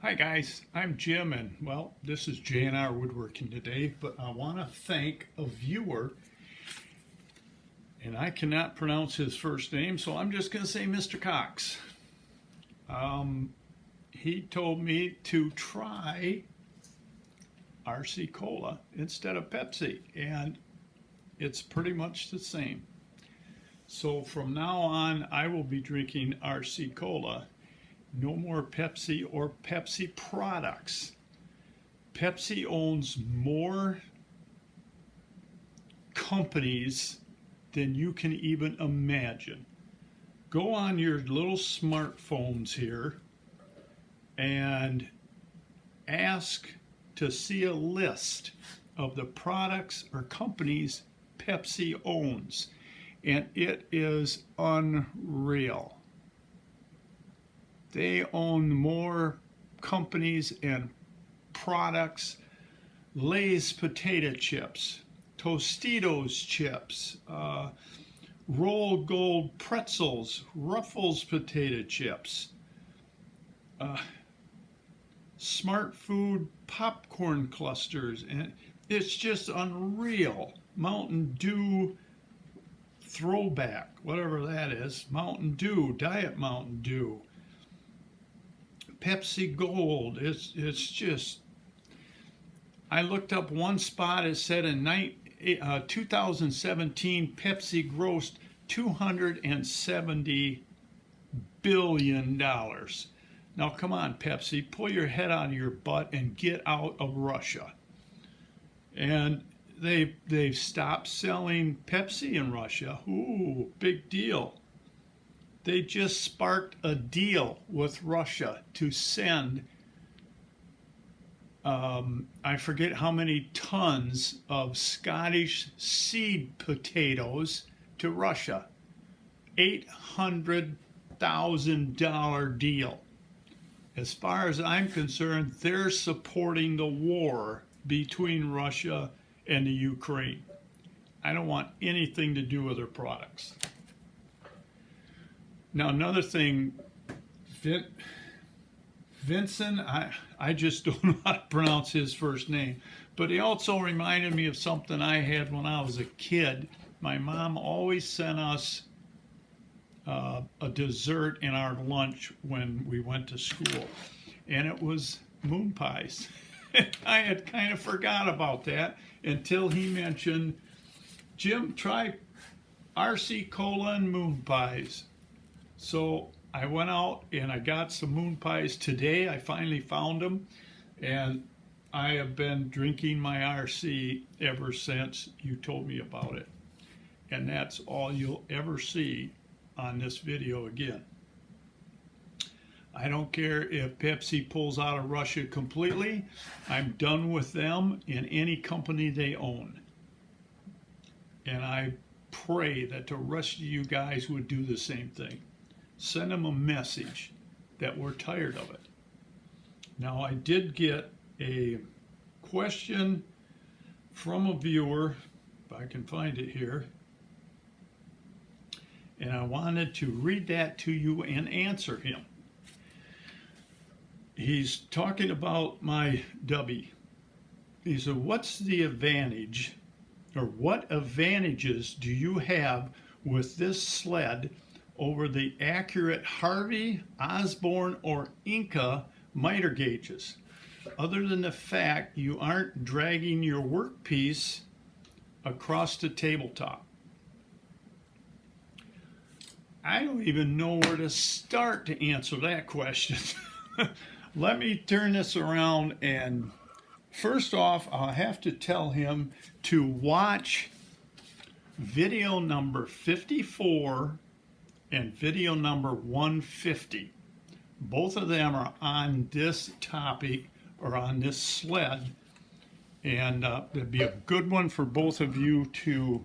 Hi guys, I'm Jim, and well, this is J&R Woodworking today, but I want to thank a viewer, and I cannot pronounce his first name, so I'm just going to say Mr. Cox. He told me to try RC Cola instead of Pepsi, and it's pretty much the same. So from now on, I will be drinking RC Cola. No more Pepsi or Pepsi products. Pepsi owns more companies than you can even imagine. Go on your little smartphones here and ask to see a list of the products or companies Pepsi owns, and it is unreal. They own more companies and products. Lay's potato chips, Tostitos chips, Roll Gold pretzels, Ruffles potato chips, Smart Food popcorn clusters, and it's just unreal. Mountain Dew throwback, whatever that is, Mountain Dew, Diet Mountain Dew, Pepsi Gold. It's just, I looked up one spot, it said in 2017 Pepsi grossed $270 billion. Now come on, Pepsi, pull your head out of your butt and get out of Russia. And they've stopped selling Pepsi in Russia. Ooh, big deal. They just sparked a deal with Russia to send, I forget how many tons of Scottish seed potatoes to Russia. $800,000 deal. As far as I'm concerned, they're supporting the war between Russia and the Ukraine. I don't want anything to do with their products. Now, another thing, Vincent, I just don't know how to pronounce his first name, but he also reminded me of something I had when I was a kid. My mom always sent us a dessert in our lunch when we went to school, and it was moon pies. I had kind of forgot about that until he mentioned, Jim, try RC Cola and moon pies. So I went out and I got some moon pies today. I finally found them, and I have been drinking my RC ever since you told me about it. And that's all you'll ever see on this video again. I don't care if Pepsi pulls out of Russia completely. I'm done with them in any company they own. And I pray that the rest of you guys would do the same thing. Send them a message that we're tired of it. Now, I did get a question from a viewer, if I can find it here, and I wanted to read that to you and answer him. He's talking about my Dubby. He said, what's the advantage, or what advantages do you have with this sled over the accurate Harvey, Osborne, or Inca miter gauges, other than the fact you aren't dragging your workpiece across the tabletop? I don't even know where to start to answer that question. Let me turn this around, and first off, I'll have to tell him to watch video number 54 and video number 150. Both of them are on this topic, or on this sled, and that'd be a good one for both of you to,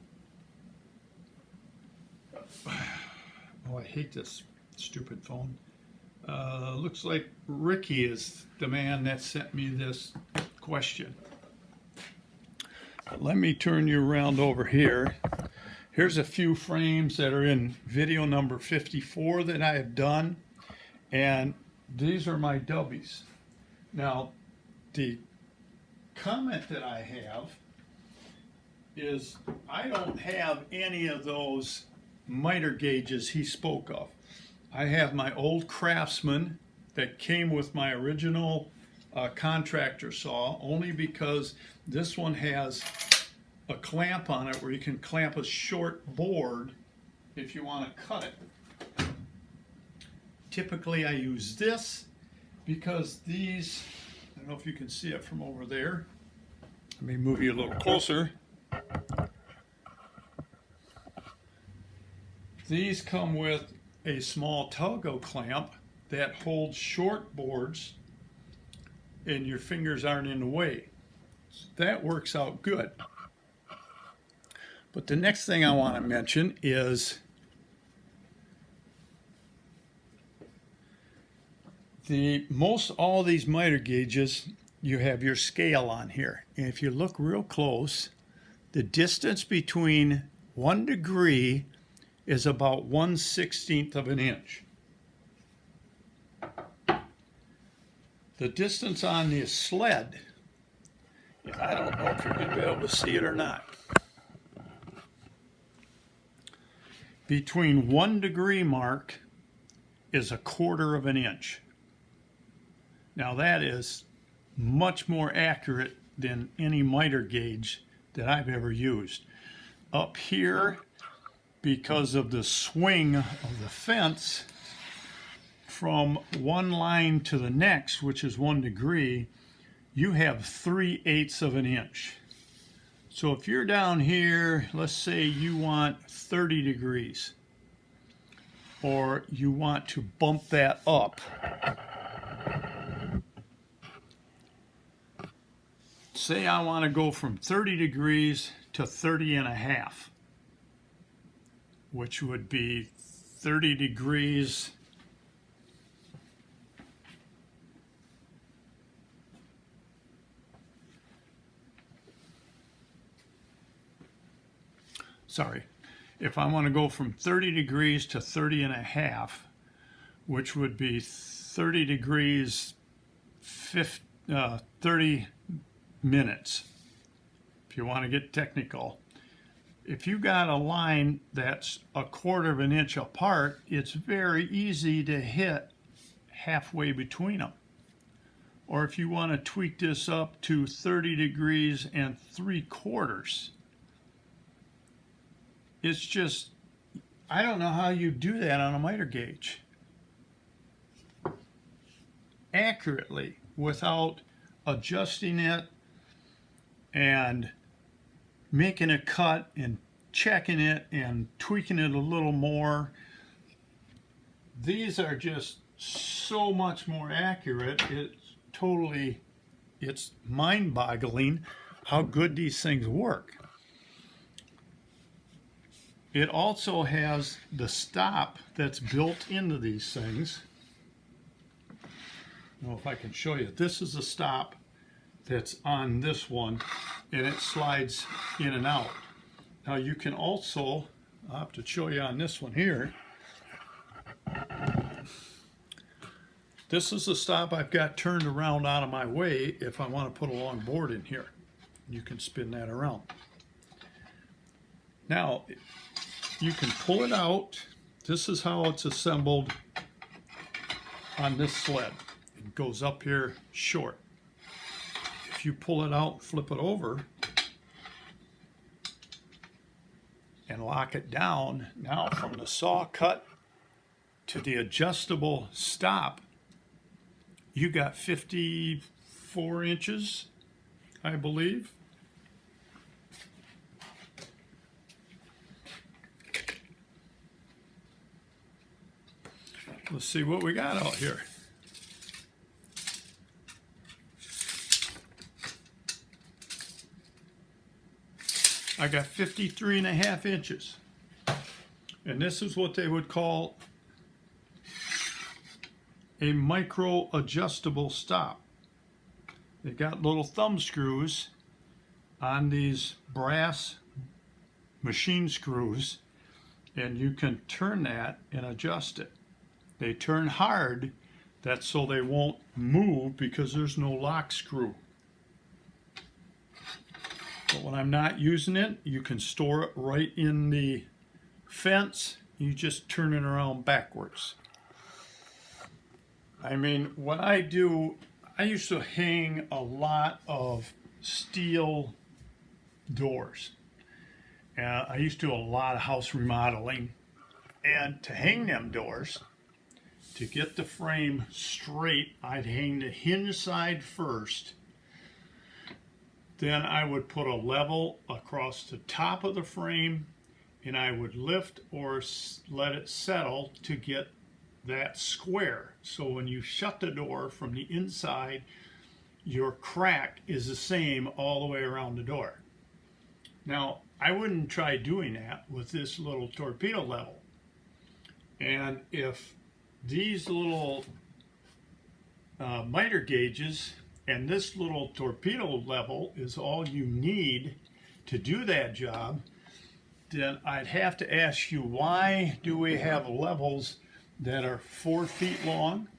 oh, I hate this stupid phone. Looks like Ricky is the man that sent me this question. Let me turn you around over here. Here's a few frames that are in video number 54 that I have done, and these are my Dubbies. Now, the comment that I have is I don't have any of those miter gauges he spoke of. I have my old Craftsman that came with my original contractor saw, only because this one has a clamp on it where you can clamp a short board if you want to cut it. Typically I use this because these, I don't know if you can see it from over there. Let me move you a little closer. These come with a small Togo clamp that holds short boards and your fingers aren't in the way. So that works out good. But the next thing I want to mention is most all these miter gauges, you have your scale on here. And if you look real close, the distance between 1 degree is about 1/16 of an inch. The distance on the sled, I don't know if you're going to be able to see it or not. Between 1 degree mark is 1/4 of an inch. Now that is much more accurate than any miter gauge that I've ever used. Up here, because of the swing of the fence from one line to the next, which is 1 degree, you have 3/8 of an inch. So if you're down here, let's say you want 30 degrees, or you want to bump that up, say I want to go from 30 degrees to 30.5, which would be 30 degrees if I want to go from 30 degrees to 30.5, which would be 30 degrees 30 minutes, if you want to get technical. If you got a line that's 1/4 of an inch apart, it's very easy to hit halfway between them. Or if you want to tweak this up to 30 degrees and 3/4, it's just, I don't know how you do that on a miter gauge accurately without adjusting it and making a cut and checking it and tweaking it a little more. These are just so much more accurate. It's mind-boggling how good these things work. It also has the stop that's built into these things. I don't know if I can show you. This is the stop that's on this one, and it slides in and out. Now you can also, I'll have to show you on this one here. This is the stop I've got turned around out of my way if I want to put a long board in here. You can spin that around. Now, you can pull it out. This is how it's assembled on this sled. It goes up here short. If you pull it out, flip it over, and lock it down, now from the saw cut to the adjustable stop, you got 54 inches, I believe. Let's see what we got out here. I got 53.5 inches. And this is what they would call a micro adjustable stop. They got little thumb screws on these brass machine screws, and you can turn that and adjust it. They turn hard That's so they won't move because there's no lock screw. But when I'm not using it, you can store it right in the fence. You just turn it around backwards. I mean, what I used to hang a lot of steel doors. I used to do a lot of house remodeling. And to hang them doors, to get the frame straight, I'd hang the hinge side first. Then I would put a level across the top of the frame, and I would lift or let it settle to get that square. So when you shut the door from the inside, your crack is the same all the way around the door. Now, I wouldn't try doing that with this little torpedo level. And if these little miter gauges and this little torpedo level is all you need to do that job, then I'd have to ask you, why do we have levels that are 4 feet long?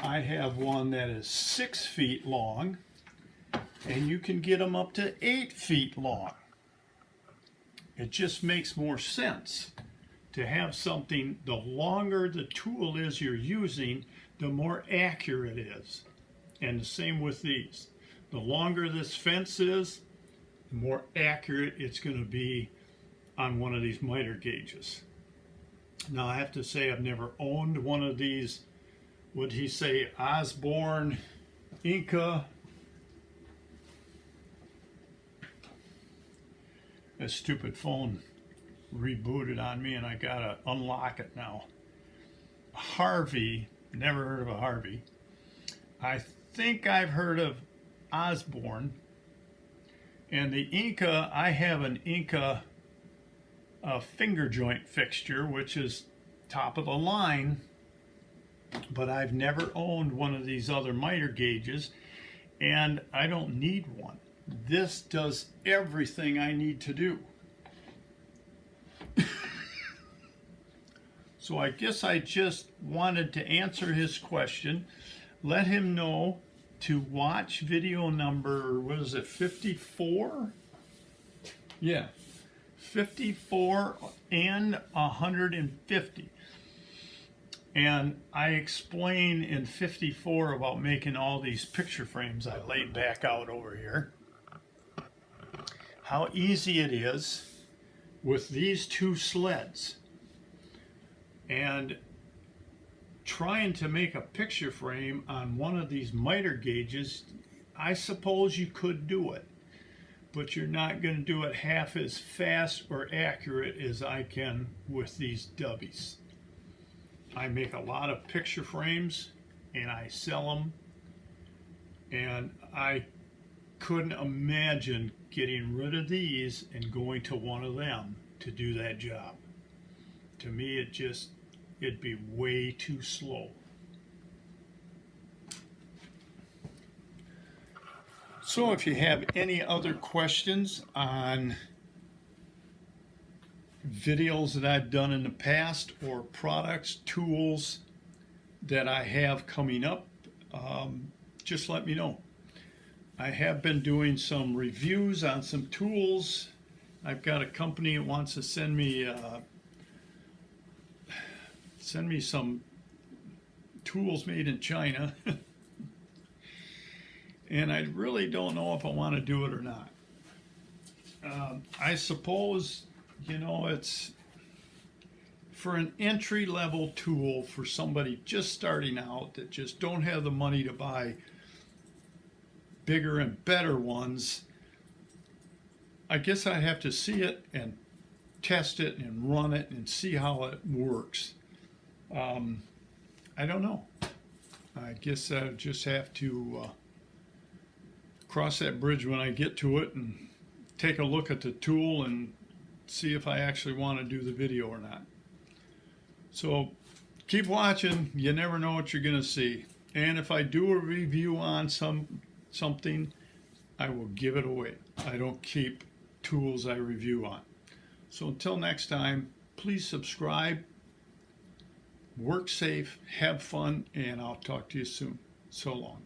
I have one that is 6 feet long, and you can get them up to 8 feet long. It just makes more sense to have something, the longer the tool is you're using, the more accurate it is. And the same with these. The longer this fence is, the more accurate it's going to be on one of these miter gauges. Now I have to say, I've never owned one of these, would he say, Osborne Inca. A stupid phone rebooted on me and I gotta unlock it now. Harvey, never heard of a Harvey. I think I've heard of Osborne. And the Inca, I have an Inca finger joint fixture, which is top of the line, but I've never owned one of these other miter gauges, and I don't need one. This does everything I need to do. So I guess I just wanted to answer his question, let him know to watch video number, what is it, 54? Yeah, 54 and 150. And I explain in 54 about making all these picture frames I laid back out over here. How easy it is with these two sleds. And trying to make a picture frame on one of these miter gauges, I suppose you could do it, but you're not going to do it half as fast or accurate as I can with these Dubbies. I make a lot of picture frames and I sell them, and I couldn't imagine getting rid of these and going to one of them to do that job. To me, it'd be way too slow. So if you have any other questions on videos that I've done in the past or products, tools that I have coming up, just let me know. I have been doing some reviews on some tools. I've got a company that wants to send me some tools made in China. And I really don't know if I want to do it or not. I suppose, it's for an entry-level tool for somebody just starting out that just don't have the money to buy bigger and better ones. I guess I have to see it and test it and run it and see how it works. I don't know. I guess I just have to cross that bridge when I get to it and take a look at the tool and see if I actually want to do the video or not. So keep watching. You never know what you're going to see. And if I do a review on something, I will give it away. I don't keep tools I review on. So until next time, please subscribe. Work safe, have fun, and I'll talk to you soon. So long.